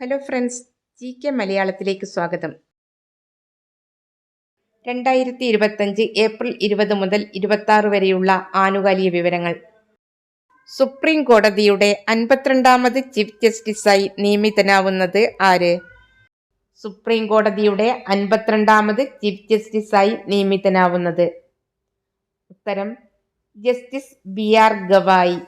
Hello friends, GK മലയാളത്തിലേക്ക് സ്വാഗതം. 2025 April 20 മുതൽ 26 വരെയുള്ള ആനുകാലിക വിവരങ്ങൾ. സുപ്രീം കോടതിയുടെ 52ാമത് ചീഫ് ജസ്റ്റിസായി നിയമിതനാവുന്നത് ആര്? സുപ്രീം കോടതിയുടെ 52ാമത് ചീഫ് ജസ്റ്റിസായി നിയമിതനാവുന്നത് ഉത്തരം ജസ്റ്റിസ് BR ഗവായി.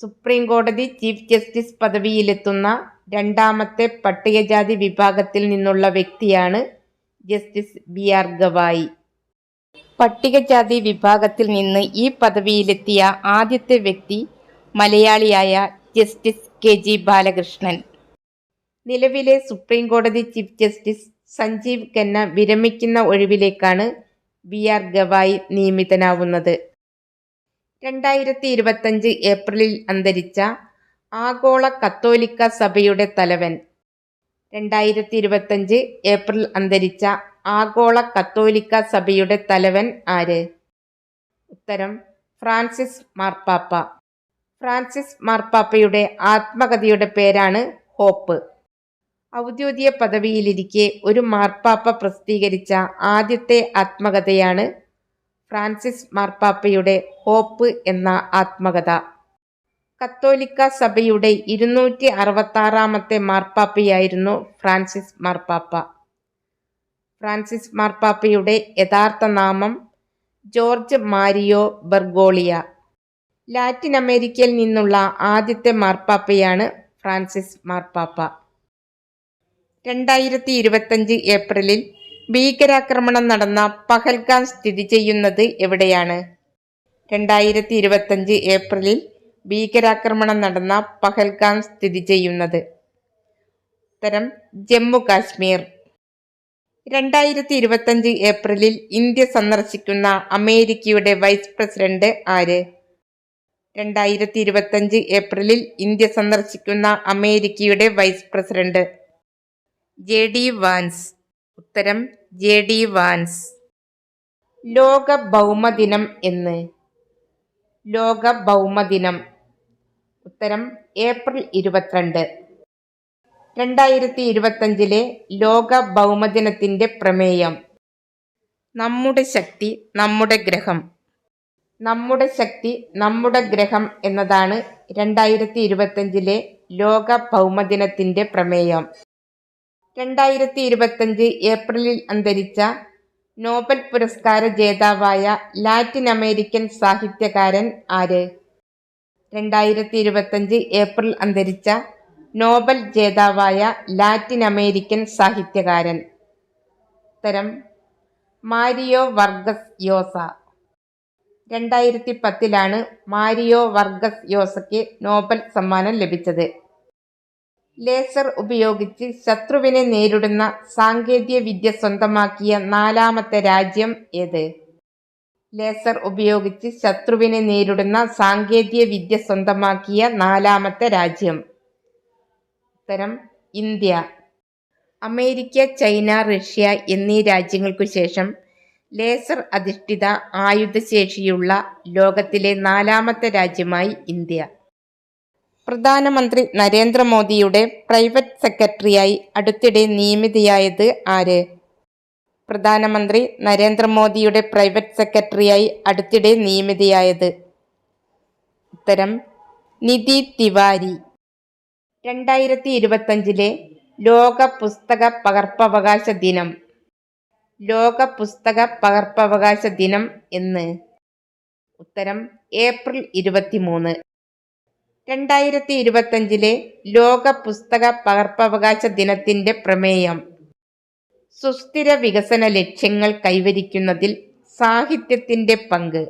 സുപ്രീം കോടതി ചീഫ് ജസ്റ്റിസ് പദവിയിലെത്തുന്ന രണ്ടാമത്തെ പട്ടികജാതി വിഭാഗത്തിൽ നിന്നുള്ള വ്യക്തിയാണ് ജസ്റ്റിസ് BR ഗവായി. പട്ടികജാതി വിഭാഗത്തിൽ നിന്ന് ഈ പദവിയിലെത്തിയ ആദ്യത്തെ വ്യക്തി മലയാളിയായ ജസ്റ്റിസ് KG ബാലകൃഷ്ണൻ. നിലവിലെ സുപ്രീം കോടതി ചീഫ് ജസ്റ്റിസ് സഞ്ജീവ് ഖന്ന വിരമിക്കുന്ന ഒഴിവിലേക്കാണ് BR ഗവായി നിയമിതനാവുന്നത്. 2025 ഏപ്രിലിൽ അന്തരിച്ച ആഗോള കത്തോലിക്ക സഭയുടെ തലവൻ. 2025 ഏപ്രിൽ അന്തരിച്ച ആഗോള കത്തോലിക്ക സഭയുടെ തലവൻ ആര്? ഉത്തരം ഫ്രാൻസിസ് മാർപ്പാപ്പ. ഫ്രാൻസിസ് മാർപ്പാപ്പയുടെ ആത്മകഥയുടെ പേരാണ് ഹോപ്പ്. ഔദ്യോഗിക പദവിയിലിരിക്കെ ഒരു മാർപ്പാപ്പ പ്രസിദ്ധീകരിച്ച ആദ്യത്തെ ആത്മകഥയാണ് ഫ്രാൻസിസ് മാർപ്പാപ്പയുടെ ഹോപ്പ് എന്ന ആത്മകഥ. കത്തോലിക്ക സഭയുടെ 266ാമത്തെ മാർപ്പാപ്പയായിരുന്നു ഫ്രാൻസിസ് മാർപ്പാപ്പ. ഫ്രാൻസിസ് മാർപ്പാപ്പയുടെ യഥാർത്ഥ നാമം ജോർജ് മാരിയോ ബെർഗോളിയ. ലാറ്റിൻ അമേരിക്കയിൽ നിന്നുള്ള ആദ്യത്തെ മാർപ്പാപ്പയാണ് ഫ്രാൻസിസ് മാർപ്പാപ്പ. 2025 ഏപ്രിലിൽ ഭീകരാക്രമണം നടന്ന പഹൽഗാം സ്ഥിതി ചെയ്യുന്നത് എവിടെയാണ്? 2025 ഏപ്രിലിൽ ഭീകരാക്രമണം നടന്ന പഹൽഗാം സ്ഥിതി ചെയ്യുന്നത് ഉത്തരം ജമ്മു കാശ്മീർ. 2025 ഏപ്രിലിൽ ഇന്ത്യ സന്ദർശിക്കുന്ന അമേരിക്കയുടെ വൈസ് പ്രസിഡന്റ് ആര്? 2025 ഏപ്രിലിൽ ഇന്ത്യ സന്ദർശിക്കുന്ന അമേരിക്കയുടെ വൈസ് പ്രസിഡന്റ് JD വാൻസ്. ഉത്തരം JD വാൻസ്. ലോക ഭൗമദിനം എന്ന്? ലോക ഭൗമദിനം ഉത്തരം ഏപ്രിൽ 22. 2025 ലോക ഭൗമദിനത്തിന്റെ പ്രമേയം നമ്മുടെ ശക്തി നമ്മുടെ ഗ്രഹം. നമ്മുടെ ശക്തി നമ്മുടെ ഗ്രഹം എന്നതാണ് 2025 ലോക ഭൗമദിനത്തിന്റെ പ്രമേയം. 2025 ഏപ്രിലിൽ അന്തരിച്ച നോബൽ പുരസ്കാര ജേതാവായ ലാറ്റിൻ അമേരിക്കൻ സാഹിത്യകാരൻ ആര്? 2025 ഏപ്രിൽ അന്തരിച്ച നോബൽ ജേതാവായ ലാറ്റിൻ അമേരിക്കൻ സാഹിത്യകാരൻ ഉത്തരം Mario Vargas Llosa. 2010 Mario Vargas യോസയ്ക്ക് നോബൽ സമ്മാനം ലഭിച്ചത്. ലേസർ ഉപയോഗിച്ച് ശത്രുവിനെ നേരിടുന്ന സാങ്കേതിക വിദ്യ സ്വന്തമാക്കിയ 4ാമത്തെ രാജ്യം ഏത്? ലേസർ ഉപയോഗിച്ച് ശത്രുവിനെ നേരിടുന്ന സാങ്കേതിക വിദ്യ സ്വന്തമാക്കിയ 4ാമത്തെ രാജ്യം ഉത്തരം ഇന്ത്യ. അമേരിക്ക, ചൈന, റഷ്യ എന്നീ രാജ്യങ്ങൾക്കു ശേഷം ലേസർ അധിഷ്ഠിത ആയുധശേഷിയുള്ള ലോകത്തിലെ 4ാമത്തെ രാജ്യമായി ഇന്ത്യ. പ്രധാനമന്ത്രി നരേന്ദ്രമോദിയുടെ പ്രൈവറ്റ് സെക്രട്ടറിയായി അടുത്തിടെ നിയമിതയായത് ആര്? പ്രധാനമന്ത്രി നരേന്ദ്രമോദിയുടെ പ്രൈവറ്റ് സെക്രട്ടറിയായി അടുത്തിടെ നിയമിതയായത് ഉത്തരം നിധി തിവാരി. 2025 ലോക പുസ്തക പകർപ്പവകാശ ദിനം. ലോക പുസ്തക പകർപ്പവകാശ ദിനം എന്ന്? ഉത്തരം ഏപ്രിൽ 23. 2025 ലോക പുസ്തക പകർപ്പവകാശ ദിനത്തിന്റെ പ്രമേയം സുസ്ഥിര വികസന ലക്ഷ്യങ്ങൾ കൈവരിക്കുന്നതിൽ സാഹിത്യത്തിന്റെ പങ്ക്.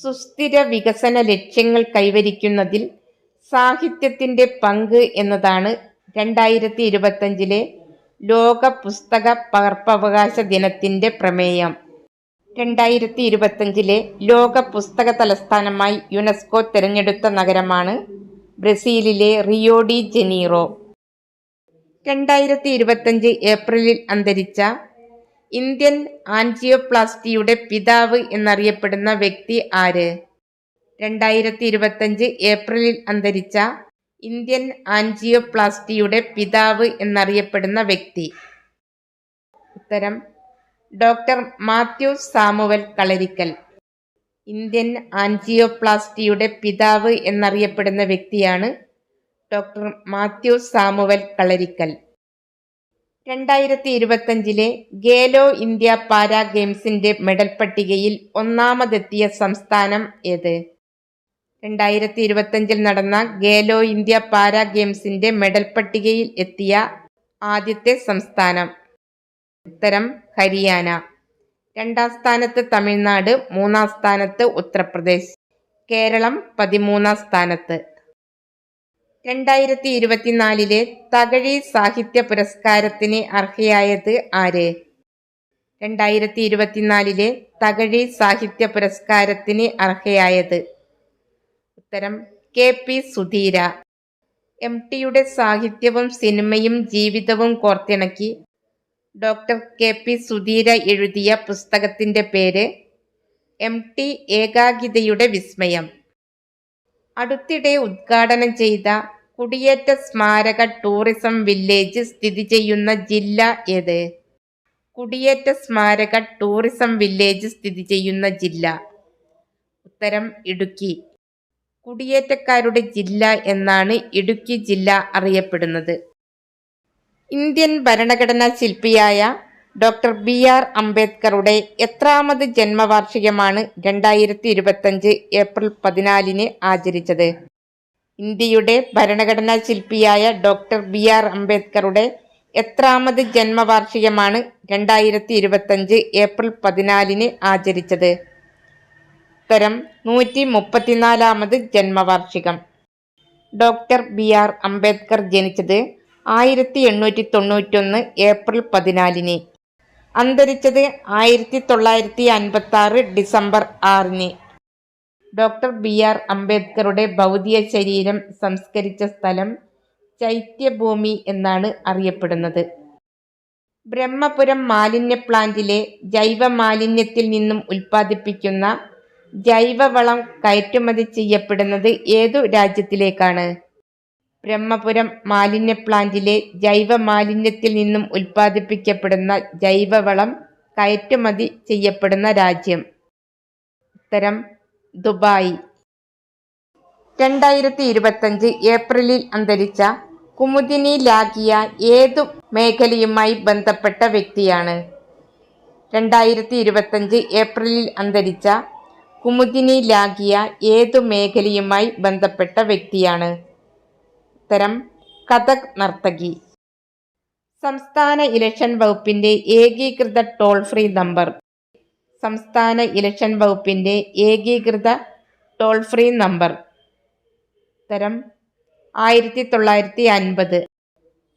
സുസ്ഥിര വികസന ലക്ഷ്യങ്ങൾ കൈവരിക്കുന്നതിൽ സാഹിത്യത്തിന്റെ പങ്ക് എന്നതാണ് 2025 ലോക പുസ്തക പകർപ്പവകാശ ദിനത്തിന്റെ പ്രമേയം. 2025 ലോക പുസ്തക തലസ്ഥാനമായി യുനെസ്കോ തിരഞ്ഞെടുത്ത നഗരമാണ് ബ്രസീലിലെ റിയോ ഡി ജനീറോ. 2025 ഏപ്രിലിൽ അന്തരിച്ച ഇന്ത്യൻ ആൻജിയോപ്ലാസ്റ്റിയുടെ പിതാവ് എന്നറിയപ്പെടുന്ന വ്യക്തി ആര്? 2025 ഏപ്രിലിൽ അന്തരിച്ച ഇന്ത്യൻ ആൻജിയോപ്ലാസ്റ്റിയുടെ പിതാവ് എന്നറിയപ്പെടുന്ന വ്യക്തി? ഉത്തരം ഡോക്ടർ മാത്യു സാമുവൽ കളരിക്കൽ. ഇന്ത്യൻ ആൻജിയോപ്ലാസ്റ്റിയുടെ പിതാവ് എന്നറിയപ്പെടുന്ന വ്യക്തിയാണ് ഡോക്ടർ മാത്യു സാമുവൽ കളരിക്കൽ. 2025 ഖേലോ ഇന്ത്യ പാരാ ഗെയിംസിന്റെ മെഡൽ പട്ടികയിൽ ഒന്നാമതെത്തിയ സംസ്ഥാനം ഏത്? 2025 നടന്ന ഖേലോ ഇന്ത്യ പാരാ ഗെയിംസിന്റെ മെഡൽ പട്ടികയിൽ എത്തിയ ആദ്യത്തെ സംസ്ഥാനം? ഉത്തരം ഹരിയാന. 2ാം സ്ഥാനത്ത് തമിഴ്നാട്, 3ാം സ്ഥാനത്ത് ഉത്തർപ്രദേശ്, കേരളം 13ാം സ്ഥാനത്ത്. 2024 തകഴി സാഹിത്യ പുരസ്കാരത്തിന് അർഹയായത് ആര്? 2024 തകഴി സാഹിത്യ പുരസ്കാരത്തിന് അർഹയായത്? ഉത്തരം KP സുധീര. MTയുടെ സാഹിത്യവും സിനിമയും ജീവിതവും കോർത്തിണക്കി ഡോക്ടർ KP സുധീര എഴുതിയ പുസ്തകത്തിന്റെ പേര് MT ഏകാകിതയുടെ വിസ്മയം. അടുത്തിടെ ഉദ്ഘാടനം ചെയ്ത കുടിയേറ്റ സ്മാരക ടൂറിസം വില്ലേജ് സ്ഥിതി ചെയ്യുന്ന ജില്ല ഏത്? കുടിയേറ്റ സ്മാരക ടൂറിസം വില്ലേജ് സ്ഥിതി ചെയ്യുന്ന ജില്ല? ഉത്തരം ഇടുക്കി. കുടിയേറ്റക്കാരുടെ ജില്ല എന്നാണ് ഇടുക്കി ജില്ല അറിയപ്പെടുന്നത്. ഇന്ത്യൻ ഭരണഘടനാ ശില്പിയായ ഡോക്ടർ BR അംബേദ്കറുടെ എത്രാമത് ജന്മവാർഷികമാണ് 2025 ഏപ്രിൽ 14 ആചരിച്ചത്? ഇന്ത്യയുടെ ഭരണഘടനാ ശില്പിയായ ഡോക്ടർ BR അംബേദ്കറുടെ എത്രാമത് ജന്മവാർഷികമാണ് 2025 ഏപ്രിൽ 14 ആചരിച്ചത്? ഉത്തരം 134ാമത് ജന്മവാർഷികം. ഡോക്ടർ BR അംബേദ്കർ ജനിച്ചത് 1891 ഏപ്രിൽ 14, അന്തരിച്ചത് 1956 ഡിസംബർ 6. ഡോക്ടർ BR അംബേദ്കറുടെ ഭൗതിക ശരീരം സംസ്കരിച്ച സ്ഥലം ചൈത്യഭൂമി എന്നാണ് അറിയപ്പെടുന്നത്. ബ്രഹ്മപുരം മാലിന്യ പ്ലാന്റിലെ ജൈവമാലിന്യത്തിൽ നിന്നും ഉൽപ്പാദിപ്പിക്കുന്ന ജൈവവളം കയറ്റുമതി ചെയ്യപ്പെടുന്നത് ഏതു രാജ്യത്തിലേക്കാണ്? ബ്രഹ്മപുരം മാലിന്യ പ്ലാന്റിലെ ജൈവമാലിന്യത്തിൽ നിന്നും ഉൽപ്പാദിപ്പിക്കപ്പെടുന്ന ജൈവവളം കയറ്റുമതി ചെയ്യപ്പെടുന്ന രാജ്യം? ഉത്തരം ദുബായ്. 2025 ഏപ്രിലിൽ അന്തരിച്ച കുമുദിനി ലാഖിയ ഏതു മേഖലയുമായി ബന്ധപ്പെട്ട വ്യക്തിയാണ്? 2025 ഏപ്രിലിൽ അന്തരിച്ച കുമുദിനി ലാഖിയ ഏതു മേഖലയുമായി ബന്ധപ്പെട്ട വ്യക്തിയാണ്? ഉത്തരം കഥക് നർത്തകി. സംസ്ഥാന ഇലക്ഷൻ വകുപ്പിന്റെ ഏകീകൃത ടോൾ ഫ്രീ നമ്പർ? സംസ്ഥാന ഇലക്ഷൻ വകുപ്പിന്റെ ഏകീകൃത ടോൾ ഫ്രീ നമ്പർ? ഉത്തരം 1950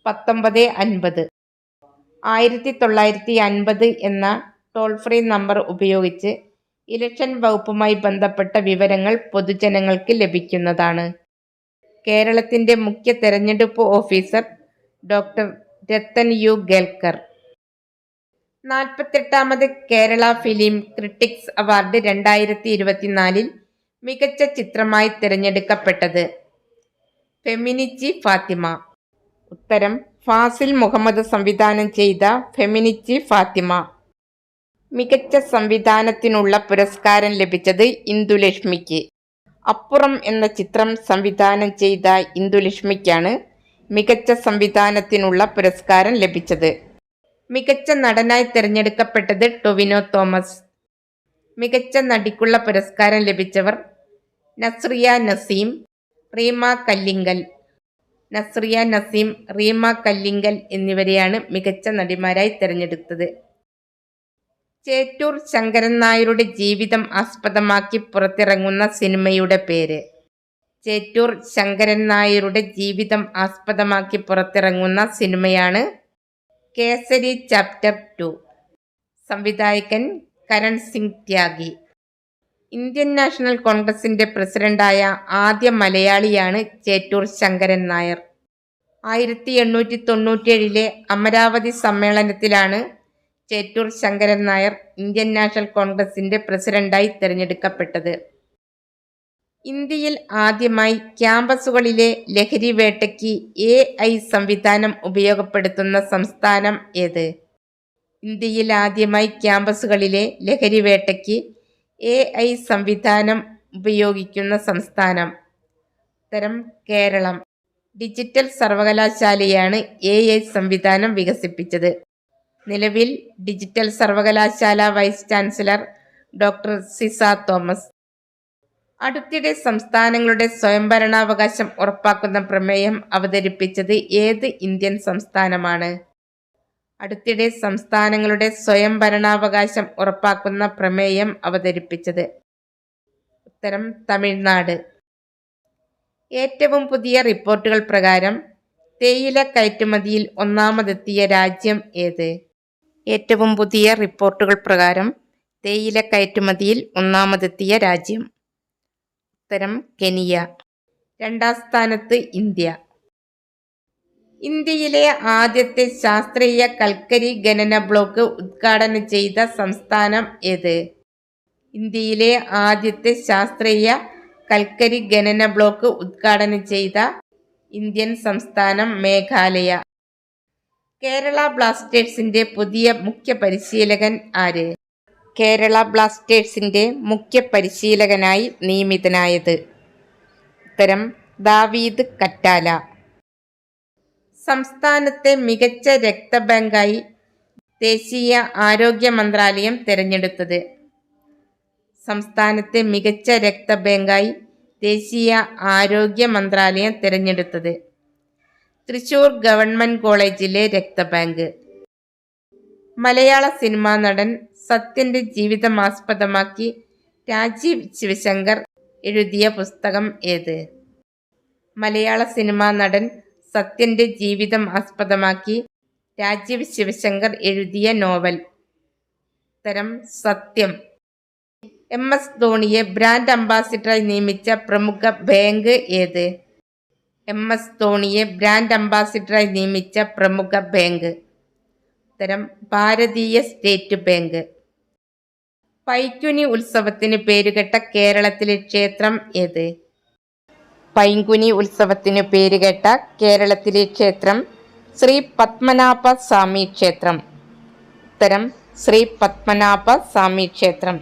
1950. 1950 എന്ന ടോൾ ഫ്രീ നമ്പർ ഉപയോഗിച്ച് ഇലക്ഷൻ വകുപ്പുമായി ബന്ധപ്പെട്ട വിവരങ്ങൾ പൊതുജനങ്ങൾക്ക് ലഭിക്കുന്നതാണ്. കേരളത്തിന്റെ മുഖ്യ തെരഞ്ഞെടുപ്പ് officer doctor Rathan U Kelkar. 48ാമത് കേരള ഫിലിം ക്രിട്ടിക്സ് അവാർഡ് 2024 മികച്ച ചിത്രമായി തിരഞ്ഞെടുക്കപ്പെട്ടത്? ഫെമിനിച്ചി ഫാത്തിമ. ഉത്തരം ഫാസിൽ മുഹമ്മദ് സംവിധാനം ചെയ്ത ഫെമിനിച്ചി ഫാത്തിമ. മികച്ച സംവിധാനത്തിനുള്ള പുരസ്കാരം ലഭിച്ചത് ഇന്ദുലക്ഷ്മിക്ക്. അപ്പുറം എന്ന ചിത്രം സംവിധാനം ചെയ്ത ഇന്ദുലക്ഷ്മിക്കാണ് മികച്ച സംവിധാനത്തിനുള്ള പുരസ്കാരം ലഭിച്ചത്. മികച്ച നടനായി തിരഞ്ഞെടുക്കപ്പെട്ടത് ടൊവിനോ തോമസ്. മികച്ച നടിക്കുള്ള പുരസ്കാരം ലഭിച്ചവർ നസ്രിയ നസീം, റീമ കല്ലിങ്കൽ. നസ്രിയ നസീം, റീമ കല്ലിങ്കൽ എന്നിവരെയാണ് മികച്ച നടിമാരായി തിരഞ്ഞെടുത്തത്. ചേറ്റൂർ ശങ്കരൻ നായരുടെ ജീവിതം ആസ്പദമാക്കി പുറത്തിറങ്ങുന്ന സിനിമയുടെ പേര്? ചേറ്റൂർ ശങ്കരൻ നായരുടെ ജീവിതം ആസ്പദമാക്കി പുറത്തിറങ്ങുന്ന സിനിമയാണ് കേസരി ചാപ്റ്റർ 2. സംവിധായകൻ കരൺ സിംഗ് ത്യാഗി. ഇന്ത്യൻ നാഷണൽ കോൺഗ്രസിന്റെ പ്രസിഡന്റായ ആദ്യ മലയാളിയാണ് ചേറ്റൂർ ശങ്കരൻ നായർ. 1897 അമരാവതി സമ്മേളനത്തിലാണ് ചേറ്റൂർ ശങ്കരൻ നായർ ഇന്ത്യൻ നാഷണൽ കോൺഗ്രസിന്റെ പ്രസിഡന്റായി തിരഞ്ഞെടുക്കപ്പെട്ടത്. ഇന്ത്യയിൽ ആദ്യമായി ക്യാമ്പസുകളിലെ ലഹരിവേട്ടയ്ക്ക് AI സംവിധാനം ഉപയോഗപ്പെടുത്തുന്ന സംസ്ഥാനം ഏത്? ഇന്ത്യയിൽ ആദ്യമായി ക്യാമ്പസുകളിലെ ലഹരിവേട്ടയ്ക്ക് AI സംവിധാനം ഉപയോഗിക്കുന്ന സംസ്ഥാനം. ഉത്തരം കേരളം. ഡിജിറ്റൽ സർവകലാശാലയാണ് AI സംവിധാനം വികസിപ്പിച്ചത്. നിലവിൽ ഡിജിറ്റൽ സർവകലാശാല vice chancellor doctor Sisa Thomas. അടുത്തിടെ സംസ്ഥാനങ്ങളുടെ സ്വയംഭരണാവകാശം ഉറപ്പാക്കുന്ന പ്രമേയം അവതരിപ്പിച്ചത് ഏത് ഇന്ത്യൻ സംസ്ഥാനമാണ്? അടുത്തിടെ സംസ്ഥാനങ്ങളുടെ സ്വയംഭരണാവകാശം ഉറപ്പാക്കുന്ന പ്രമേയം അവതരിപ്പിച്ചത്. ഉത്തരം തമിഴ്നാട്. ഏറ്റവും പുതിയ റിപ്പോർട്ടുകൾ പ്രകാരം തേയില കയറ്റുമതിയിൽ ഒന്നാമതെത്തിയ രാജ്യം ഏത്? ഏറ്റവും പുതിയ റിപ്പോർട്ടുകൾ പ്രകാരം തേയില കയറ്റുമതിയിൽ ഒന്നാമതെത്തിയ രാജ്യം. ഉത്തരം കെനിയ. രണ്ടാം സ്ഥാനത്ത് ഇന്ത്യ. ഇന്ത്യയിലെ ആദ്യത്തെ ശാസ്ത്രീയ കൽക്കരി ഖനന ബ്ലോക്ക് ഉദ്ഘാടനം ചെയ്ത സംസ്ഥാനം ഏത്? ഇന്ത്യയിലെ ആദ്യത്തെ ശാസ്ത്രീയ കൽക്കരി ഖനന ബ്ലോക്ക് ഉദ്ഘാടനം ചെയ്ത ഇന്ത്യൻ സംസ്ഥാനം മേഘാലയ. കേരള ബ്ലാസ്റ്റേഴ്സിന്റെ പുതിയ മുഖ്യ പരിശീലകൻ ആര്? കേരള ബ്ലാസ്റ്റേഴ്സിന്റെ മുഖ്യ പരിശീലകനായി നിയമിതനായത്. ഉത്തരം ദാവീദ് കറ്റാല. സംസ്ഥാനത്തെ മികച്ച രക്തബാങ്കായി ദേശീയ ആരോഗ്യ മന്ത്രാലയം തെരഞ്ഞെടുത്തത്. സംസ്ഥാനത്തെ മികച്ച രക്തബാങ്കായി ദേശീയ ആരോഗ്യ മന്ത്രാലയം തെരഞ്ഞെടുത്തത് തൃശൂർ ഗവൺമെന്റ് കോളേജിലെ രക്തബാങ്ക്. മലയാള സിനിമാ നടൻ സത്യന്റെ ജീവിതം ആസ്പദമാക്കി രാജീവ് ശിവശങ്കർ എഴുതിയ പുസ്തകം ഏത്? മലയാള സിനിമാ നടൻ സത്യന്റെ ജീവിതം ആസ്പദമാക്കി രാജീവ് ശിവശങ്കർ എഴുതിയ നോവൽ. ഉത്തരം സത്യം. MS ധോണിയെ ബ്രാൻഡ് അംബാസിഡറായി നിയമിച്ച പ്രമുഖ ബാങ്ക് ഏത്? MS ധോണിയെ ബ്രാൻഡ് അംബാസിഡറായി നിയമിച്ച പ്രമുഖ ബാങ്ക്. ഉത്തരം ഭാരതീയ സ്റ്റേറ്റ് ബാങ്ക്. പൈങ്കുനി ഉത്സവത്തിന് പേരുകേട്ട കേരളത്തിലെ ക്ഷേത്രം ഏത്? പൈങ്കുനി ഉത്സവത്തിന് പേരുകേട്ട കേരളത്തിലെ ക്ഷേത്രം ശ്രീ പത്മനാഭ സ്വാമി ക്ഷേത്രം. ഉത്തരം ശ്രീ പത്മനാഭ സ്വാമി ക്ഷേത്രം.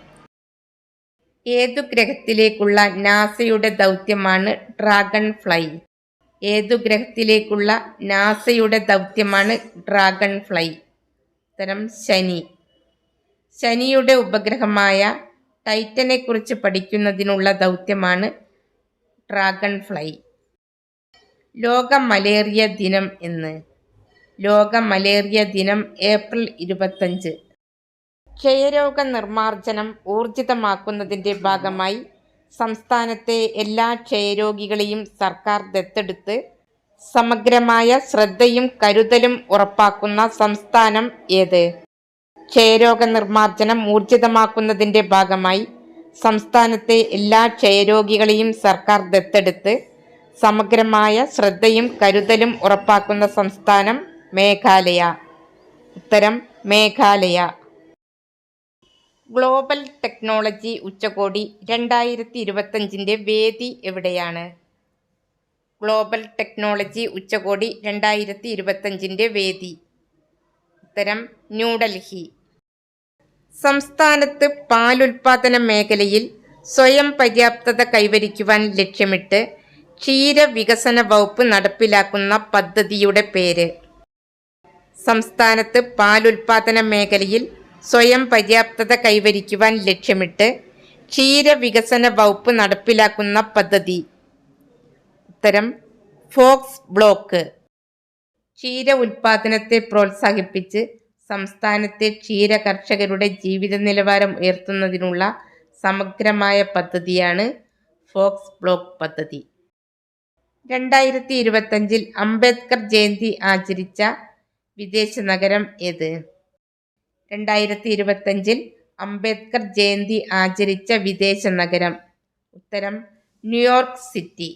ഏതു ഗ്രഹത്തിലേക്കുള്ള നാസയുടെ ദൗത്യമാണ് ഡ്രാഗൺ ഫ്ലൈ? ഏതു ഗ്രഹത്തിലേക്കുള്ള നാസയുടെ ദൗത്യമാണ് ഡ്രാഗൺ ഫ്ലൈ? ഉത്തരം ശനി. ശനിയുടെ ഉപഗ്രഹമായ ടൈറ്റനെക്കുറിച്ച് പഠിക്കുന്നതിനുള്ള ദൗത്യമാണ് ഡ്രാഗൺ ഫ്ലൈ. ലോക മലേറിയ ദിനം എന്ന്? ലോക മലേറിയ ദിനം ഏപ്രിൽ 25. ക്ഷയരോഗ നിർമ്മാർജ്ജനം ഊർജിതമാക്കുന്നതിന്റെ ഭാഗമായി സംസ്ഥാനത്തെ എല്ലാ ക്ഷയരോഗികളെയും സർക്കാർ ദത്തെടുത്ത് സമഗ്രമായ ശ്രദ്ധയും കരുതലും ഉറപ്പാക്കുന്ന സംസ്ഥാനം ഏത്? ക്ഷയരോഗ നിർമ്മാർജ്ജനം ഊർജിതമാക്കുന്നതിന്റെ ഭാഗമായി സംസ്ഥാനത്തെ എല്ലാ ക്ഷയരോഗികളെയും സർക്കാർ ദത്തെടുത്ത് സമഗ്രമായ ശ്രദ്ധയും കരുതലും ഉറപ്പാക്കുന്ന സംസ്ഥാനം മേഘാലയ. ഉത്തരം മേഘാലയ. ഗ്ലോബൽ ടെക്നോളജി ഉച്ചകോടി 2025 വേദി എവിടെയാണ്? ഗ്ലോബൽ ടെക്നോളജി ഉച്ചകോടി 2025 വേദി. ഉത്തരം ന്യൂഡൽഹി. സംസ്ഥാനത്ത് പാലുൽപാദന മേഖലയിൽ സ്വയം പര്യാപ്തത കൈവരിക്കുവാൻ ലക്ഷ്യമിട്ട് ക്ഷീരവികസന വകുപ്പ് നടപ്പിലാക്കുന്ന പദ്ധതിയുടെ പേര്? സംസ്ഥാനത്ത് പാലുൽപാദന മേഖലയിൽ സ്വയം പര്യാപ്തത കൈവരിക്കുവാൻ ലക്ഷ്യമിട്ട് ക്ഷീരവികസന വകുപ്പ് നടപ്പിലാക്കുന്ന പദ്ധതി. ഉത്തരം ഫോക്സ് ബ്ലോക്ക്. ക്ഷീര ഉൽപാദനത്തെ പ്രോത്സാഹിപ്പിച്ച് സംസ്ഥാനത്തെ ക്ഷീര കർഷകരുടെ ജീവിത നിലവാരം ഉയർത്തുന്നതിനുള്ള സമഗ്രമായ പദ്ധതിയാണ് ഫോക്സ് ബ്ലോക്ക് പദ്ധതി. 2025 അംബേദ്കർ ജയന്തി ആചരിച്ച വിദേശ നഗരം ഏത്? 2025 അംബേദ്കർ ജയന്തി ആചരിച്ച വിദേശ നഗരം. ഉത്തരം ന്യൂയോർക്ക് സിറ്റി.